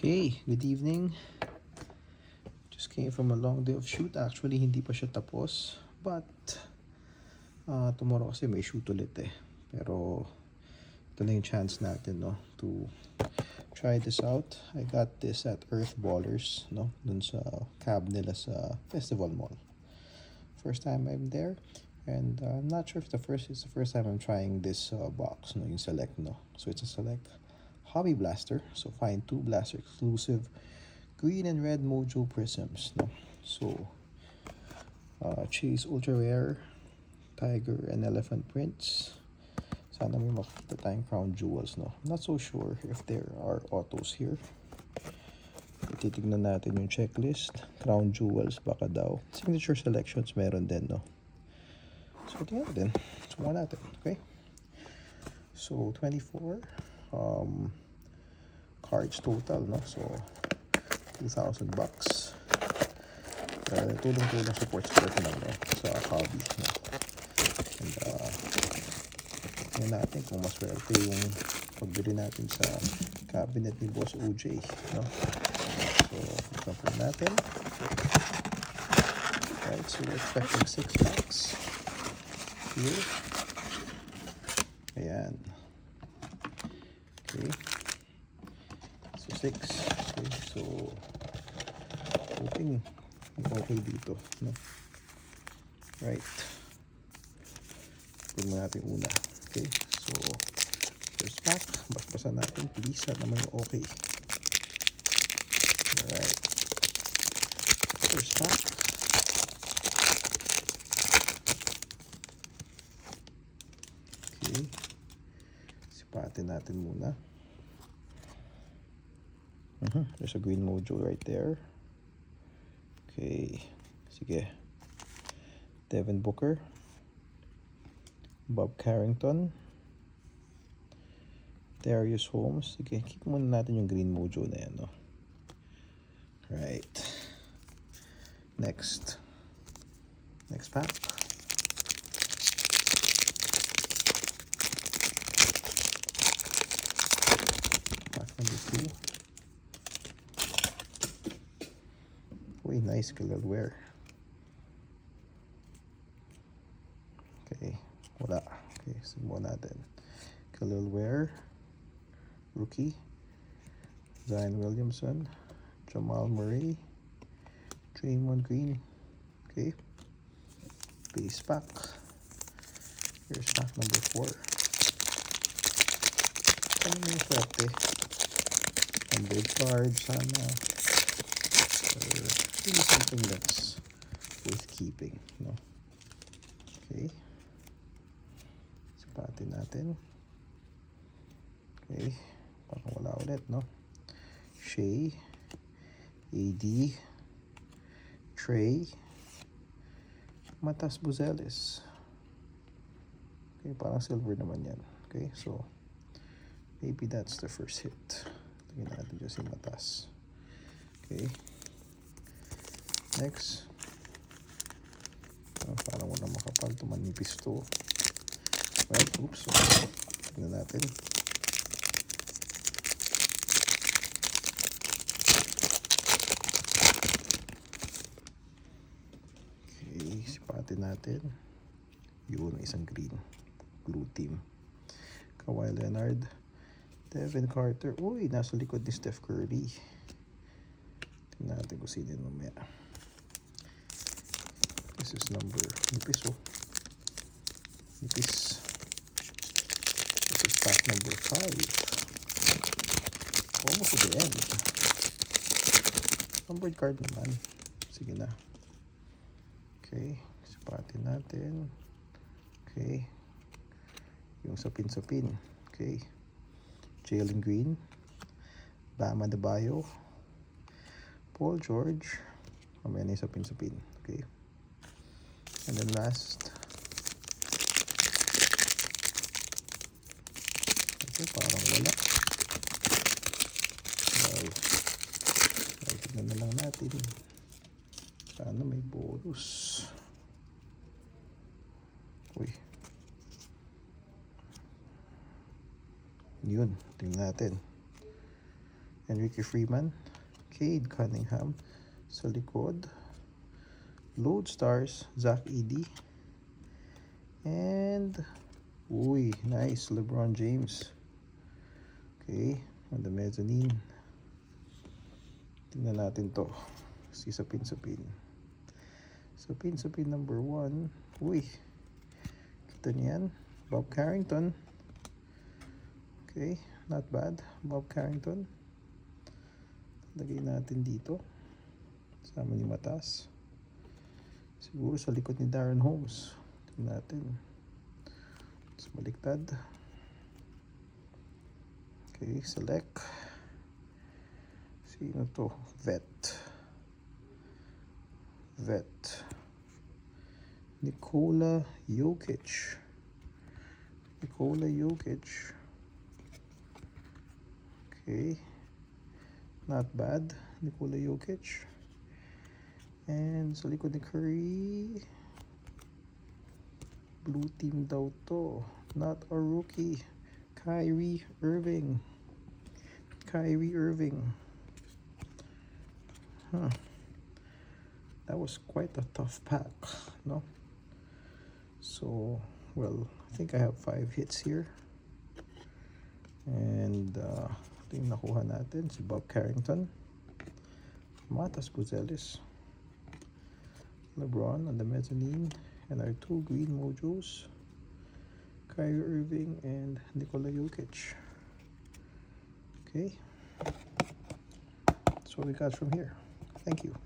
Hey, good evening. Just came from a long day of shoot. Actually, hindi pa siya tapos. But, tomorrow kasi may shoot ulit eh. Pero, ito na yung chance natin, no? To try this out. I got this at Earth Ballers, no? Dun sa cab nila sa Festival Mall. First time I'm there. And I'm not sure if it's the first time I'm trying this box, no? Yung Select, no? So, it's a Select Hobby Blaster. So, find 2 blaster exclusive green and red Mojo prisms, no? So, Chase Ultra Rare, Tiger and Elephant prints. Sana may makita tayong crown jewels, no? I'm not so sure if there are autos here. Titignan natin yung checklist. Crown jewels, baka daw. Signature selections, meron din, no? So, tingnan natin. Subukan natin, okay? So, 24 cards total, no? So, 2,000 bucks. Tulong-tulong support lang, no? Sa hobby, no? And tingnan natin kung maswerte yung pagbili natin sa cabinet ni Boss OJ, no? So, example natin. Right, so we're expecting 6 packs here. Ayan. Okay. So, 6. Okay, so hoping okay dito, no? Right. Pwede mo natin una. Okay, so first pack, basbasan natin, please, naman yung okay. Alright, first pack. Okay, sipatin natin muna. There's a green mojo right there. Okay, sige. Devin Booker, Bob Carrington, Darius Holmes. Sige, keep muna natin yung green mojo na yan, no? Right. Next pack. Pack number 2. Uy, nice Killalware. Okay, wala. Okay, simulan natin. Killalware, rookie. Zion Williamson, Jamal Murray, Draymond Green. Okay, base pack. Here's pack number 4. Ano yung swerte? Numbered card, sana. Or maybe something that's worth keeping, no? Okay. Sipatin natin. Okay. Parang wala ulit, no? Shea, AD, Trey, Matas Buzeles. Okay, parang silver naman yan. Okay, so maybe that's the first hit. Tingnan natin dyan si Matas. Okay. Next. Parang wala makapal. Tumanipis to. Right, oops. Tingnan natin. Sipatin natin. Yun, isang green. Blue team. Kawhi Leonard. Devin Carter. Uy, nasa likod ni Steph Curry. Tingnan natin kung sino yun mamaya. This is number, nipis oh. Nipis. This is pack number 5. Almost to the end. Numbered card naman. Sige na. Okay, sipatin natin. Okay. Yung sapin-sapin. Okay. Jalen Green. Bam Adebayo. Paul George. Mamaya na yung sapin-sapin. Okay. And then last. Okay, parang wala. Tignan na lang natin. Sana may bonus. Uy. Yun, tingnan natin. Enrique Freeman, Cade Cunningham sa likod. Load stars, Zach Edey. And, uy, nice, LeBron James. Okay, on the mezzanine. Tingnan natin to. Sapin. Sapin number 1. Uy, kita niyan. Bob Carrington. Okay, not bad. Bob Carrington. Lagay natin dito. Sama ni Matas. Siguro sa likod ni Darren Holmes. Tingnan natin. Tapos baliktad. Okay, select. Sino to? Vet. Nikola Jokic. Okay. Not bad. Nikola Jokic. And sa likod ni Curry. Blue team daw to. Not a rookie. Kyrie Irving. That was quite a tough pack, no? So, well, I think I have 5 hits here. And ito yung nakuha natin, si Bob Carrington, Matas Buzelis, LeBron on the mezzanine, and our 2 green mojos, Kyrie Irving and Nikola Jokic. Okay, that's what we got from here. Thank you.